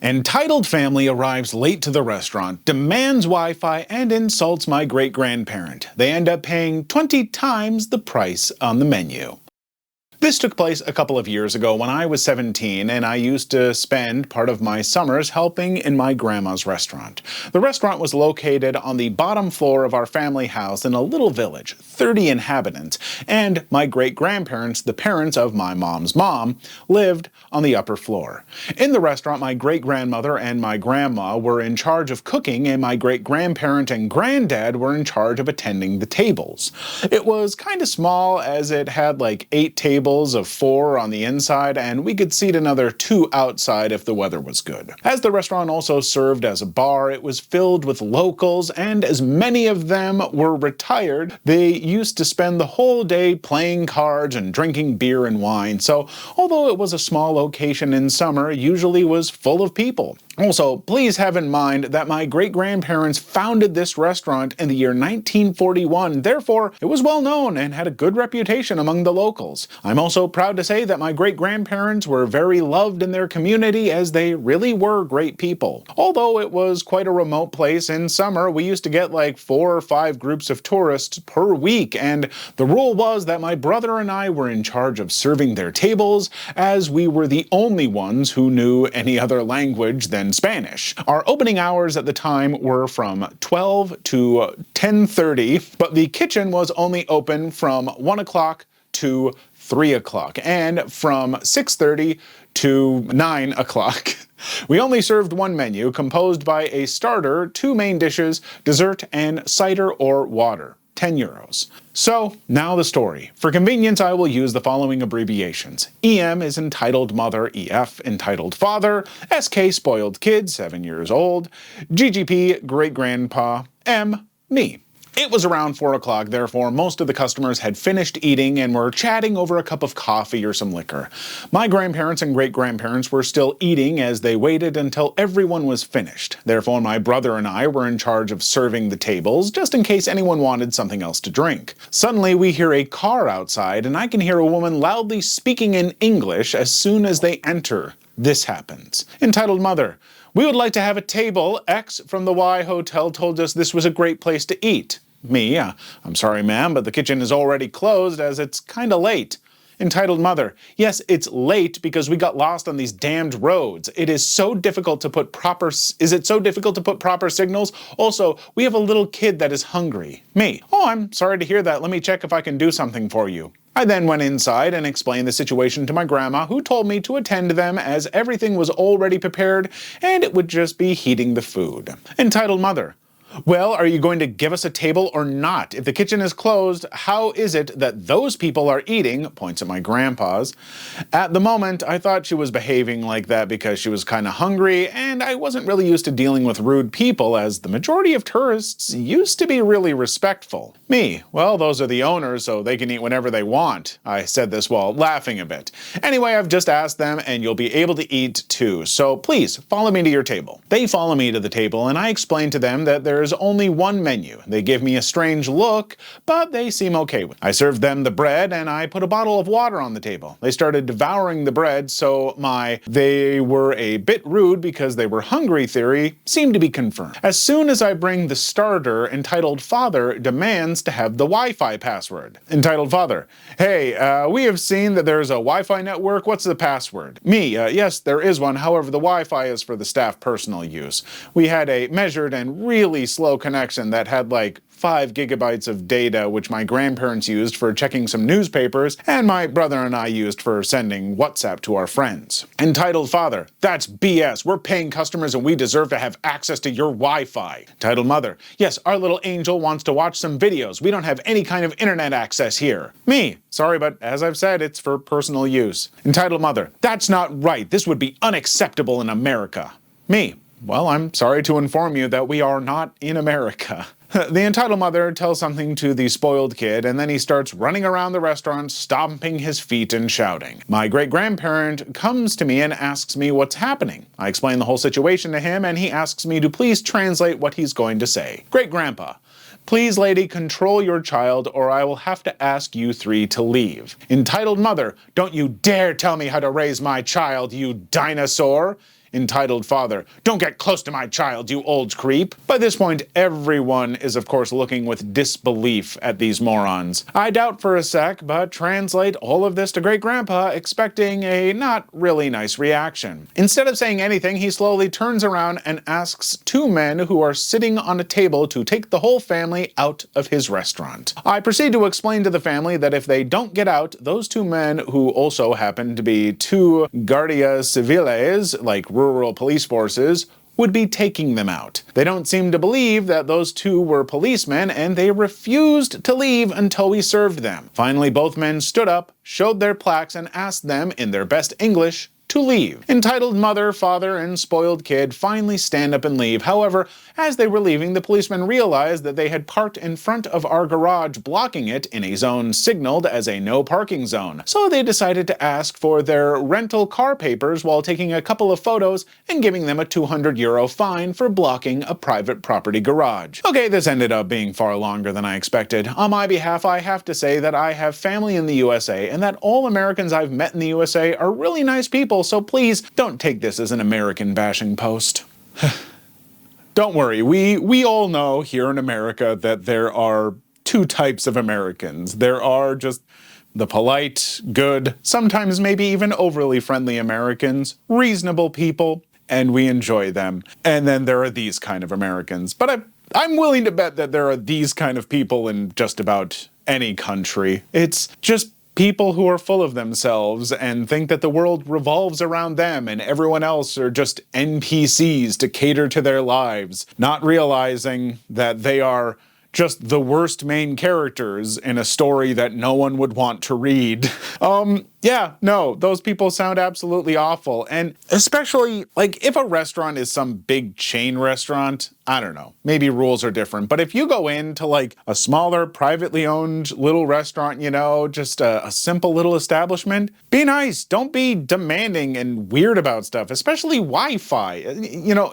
Entitled family arrives late to the restaurant, demands Wi-Fi, and insults my great-grandparent. They end up paying 20 times the price on the menu. This took place a couple of years ago when I was 17 and I used to spend part of my summers helping in my grandma's restaurant. The restaurant was located on the bottom floor of our family house in a little village, 30 inhabitants, and my great-grandparents, the parents of my mom's mom, lived on the upper floor. In the restaurant, my great-grandmother and my grandma were in charge of cooking, and my great-grandparent and granddad were in charge of attending the tables. It was kind of small, as it had like 8 tables of 4 on the inside, and we could seat another 2 outside if the weather was good. As the restaurant also served as a bar, it was filled with locals, and as many of them were retired, they used to spend the whole day playing cards and drinking beer and wine. So although it was a small location in summer, it usually was full of people. Also, please have in mind that my great-grandparents founded this restaurant in the year 1941, therefore it was well known and had a good reputation among the locals. I'm also proud to say that my great-grandparents were very loved in their community, as they really were great people. Although it was quite a remote place, in summer we used to get like 4 or 5 groups of tourists per week, and the rule was that my brother and I were in charge of serving their tables, as we were the only ones who knew any other language than Spanish. Our opening hours at the time were from 12 to 10:30, but the kitchen was only open from 1 o'clock to 3 o'clock, and from 6:30 to 9 o'clock. We only served one menu, composed by a starter, 2 main dishes, dessert, and cider or water. 10 euros. So, now the story. For convenience, I will use the following abbreviations. EM is entitled mother, EF entitled father, SK spoiled kid, 7 years old, GGP great grandpa, M me. It was around 4 o'clock, therefore most of the customers had finished eating and were chatting over a cup of coffee or some liquor. My grandparents and great-grandparents were still eating as they waited until everyone was finished. Therefore my brother and I were in charge of serving the tables, just in case anyone wanted something else to drink. Suddenly we hear a car outside, and I can hear a woman loudly speaking in English as soon as they enter. This happens. Entitled mother: "We would like to have a table. X from the Y Hotel told us this was a great place to eat." Me: "I'm sorry ma'am, but the kitchen is already closed as it's kinda late." Entitled mother: "Yes, it's late because we got lost on these damned roads. Is it so difficult to put proper signals? Also, we have a little kid that is hungry." Me: "Oh, I'm sorry to hear that. Let me check if I can do something for you." I then went inside and explained the situation to my grandma, who told me to attend to them as everything was already prepared and it would just be heating the food. Entitled mother: "Well, are you going to give us a table or not? If the kitchen is closed, how is it that those people are eating?" Points at my grandpa's. At the moment, I thought she was behaving like that because she was kinda hungry, and I wasn't really used to dealing with rude people, as the majority of tourists used to be really respectful. Me: "Well, those are the owners, so they can eat whenever they want." I said this while laughing a bit. "Anyway, I've just asked them, and you'll be able to eat too, so please follow me to your table." They follow me to the table, and I explain to them that there's only one menu. They give me a strange look, but they seem okay with it. I served them the bread, and I put a bottle of water on the table. They started devouring the bread, so they were a bit rude because they were hungry theory seemed to be confirmed. As soon as I bring the starter, entitled father demands to have the Wi-Fi password. Entitled father: "Hey, we have seen that there's a Wi-Fi network. What's the password?" Me: "Yes, there is one. However, the Wi-Fi is for the staff personal use. We had a measured and really slow connection that had like 5 gigabytes of data, which my grandparents used for checking some newspapers, and my brother and I used for sending WhatsApp to our friends." Entitled father: "That's BS. We're paying customers and we deserve to have access to your Wi-Fi." Entitled mother: "Yes, our little angel wants to watch some videos. We don't have any kind of internet access here." Me: "Sorry, but as I've said, it's for personal use." Entitled mother: "That's not right. This would be unacceptable in America." Me: "Well, I'm sorry to inform you that we are not in America." The entitled mother tells something to the spoiled kid, and then he starts running around the restaurant, stomping his feet and shouting. My great-grandparent comes to me and asks me what's happening. I explain the whole situation to him, and he asks me to please translate what he's going to say. Great-grandpa: "Please, lady, control your child, or I will have to ask you 3 to leave." Entitled mother: "Don't you dare tell me how to raise my child, you dinosaur." entitled father. "Don't get close to my child, you old creep." By this point, everyone is of course looking with disbelief at these morons. I doubt for a sec, but translate all of this to great-grandpa expecting a not really nice reaction. Instead of saying anything, he slowly turns around and asks two men who are sitting on a table to take the whole family out of his restaurant. I proceed to explain to the family that if they don't get out, those two men, who also happen to be two guardia civiles, like rural police forces, would be taking them out. They don't seem to believe that those two were policemen, and they refused to leave until we served them. Finally, both men stood up, showed their plaques, and asked them, in their best English, to leave. Entitled mother, father, and spoiled kid finally stand up and leave. However, as they were leaving, the policemen realized that they had parked in front of our garage, blocking it in a zone signaled as a no parking zone. So they decided to ask for their rental car papers while taking a couple of photos and giving them a €200 fine for blocking a private property garage. Okay, this ended up being far longer than I expected. On my behalf, I have to say that I have family in the USA and that all Americans I've met in the USA are really nice people, so please don't take this as an American bashing post. Don't worry, we all know here in America that there are two types of Americans. There are just the polite, good, sometimes maybe even overly friendly Americans, reasonable people, and we enjoy them. And then there are these kind of Americans. But I'm willing to bet that there are these kind of people in just about any country. It's just people who are full of themselves and think that the world revolves around them and everyone else are just NPCs to cater to their lives, not realizing that they are just the worst main characters in a story that no one would want to read. Yeah, no, those people sound absolutely awful. And especially, like, if a restaurant is some big chain restaurant, I don't know, maybe rules are different. But if you go into, like, a smaller, privately owned little restaurant, you know, just a simple little establishment, be nice. Don't be demanding and weird about stuff, especially Wi-Fi. You know,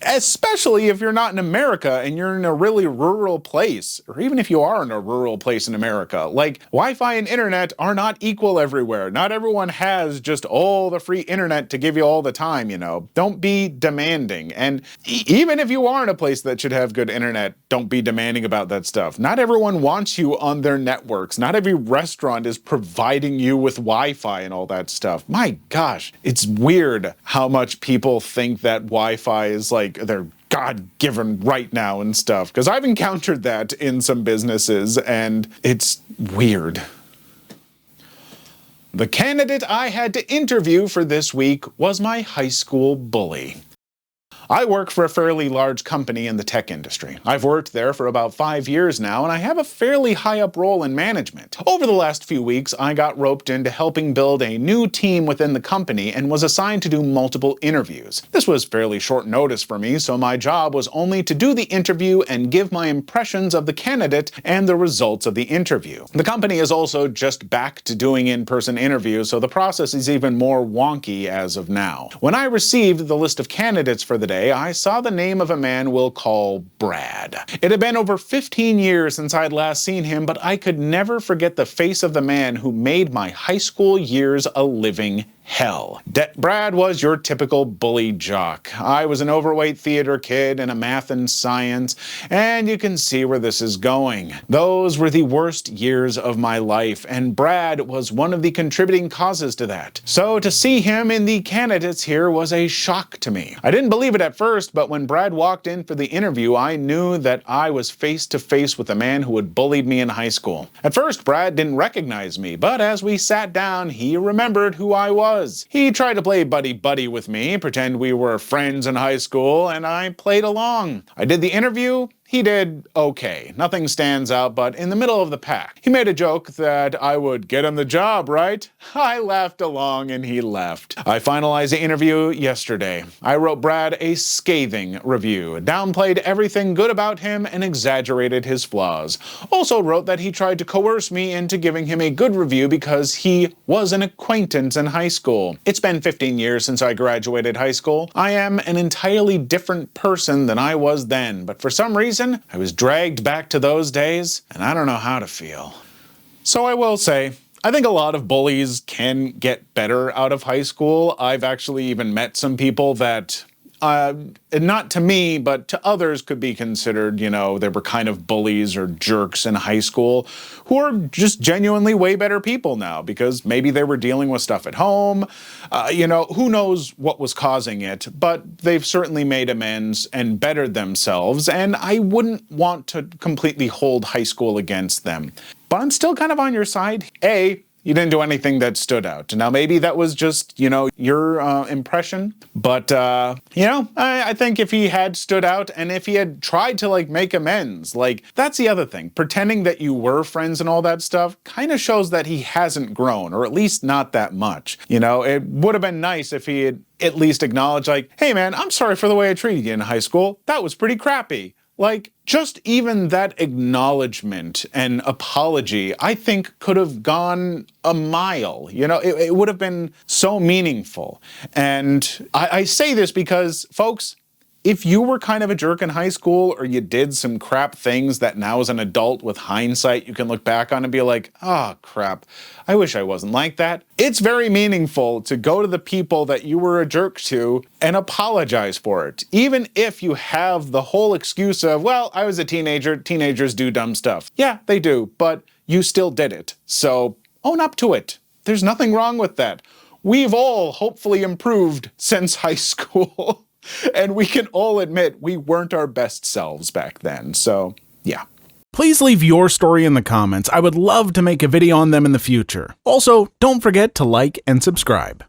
especially if you're not in America and you're in a really rural place, or even if you are in a rural place in America. Like, Wi-Fi and internet are not equal everywhere. Not everyone has just all the free internet to give you all the time, you know. Don't be demanding. And even if you are in a place that should have good internet, don't be demanding about that stuff. Not everyone wants you on their networks. Not every restaurant is providing you with Wi-Fi and all that stuff. My gosh, it's weird how much people think that Wi-Fi is like their God-given right now and stuff. Because I've encountered that in some businesses, and it's weird. The candidate I had to interview for this week was my high school bully. I work for a fairly large company in the tech industry. I've worked there for about 5 years now, and I have a fairly high-up role in management. Over the last few weeks, I got roped into helping build a new team within the company and was assigned to do multiple interviews. This was fairly short notice for me, so my job was only to do the interview and give my impressions of the candidate and the results of the interview. The company is also just back to doing in-person interviews, so the process is even more wonky as of now. When I received the list of candidates for the day, I saw the name of a man we'll call Brad. It had been over 15 years since I'd last seen him, but I could never forget the face of the man who made my high school years a living hell. Brad was your typical bully jock. I was an overweight theater kid in a math and science, and you can see where this is going. Those were the worst years of my life, and Brad was one of the contributing causes to that. So to see him in the candidates here was a shock to me. I didn't believe it at first, but when Brad walked in for the interview, I knew that I was face to face with a man who had bullied me in high school. At first, Brad didn't recognize me, but as we sat down, he remembered who I was. He tried to play buddy-buddy with me, pretend we were friends in high school, and I played along. I did the interview. He did okay. Nothing stands out, but in the middle of the pack. He made a joke that I would get him the job, right? I laughed along and he left. I finalized the interview yesterday. I wrote Brad a scathing review, downplayed everything good about him and exaggerated his flaws. Also wrote that he tried to coerce me into giving him a good review because he was an acquaintance in high school. It's been 15 years since I graduated high school. I am an entirely different person than I was then, but for some reason, I was dragged back to those days, and I don't know how to feel. So I will say, I think a lot of bullies can get better out of high school. I've actually even met some people that, not to me, but to others could be considered, you know, they were kind of bullies or jerks in high school, who are just genuinely way better people now because maybe they were dealing with stuff at home. You know, who knows what was causing it, but they've certainly made amends and bettered themselves, and I wouldn't want to completely hold high school against them. But I'm still kind of on your side. A, you didn't do anything that stood out. Now, maybe that was just, you know, your impression. But, you know, I think if he had stood out and if he had tried to, like, make amends, like, that's the other thing. Pretending that you were friends and all that stuff kind of shows that he hasn't grown, or at least not that much. You know, it would have been nice if he had at least acknowledged, like, hey, man, I'm sorry for the way I treated you in high school. That was pretty crappy. Like, just even that acknowledgement and apology, I think could have gone a mile. You know, it would have been so meaningful. And I say this because, folks, if you were kind of a jerk in high school or you did some crap things that now as an adult with hindsight you can look back on and be like, oh crap, I wish I wasn't like that. It's very meaningful to go to the people that you were a jerk to and apologize for it. Even if you have the whole excuse of, well, I was a teenager, teenagers do dumb stuff. Yeah, they do, but you still did it. So own up to it. There's nothing wrong with that. We've all hopefully improved since high school. And we can all admit we weren't our best selves back then, so yeah. Please leave your story in the comments. I would love to make a video on them in the future. Also, don't forget to like and subscribe.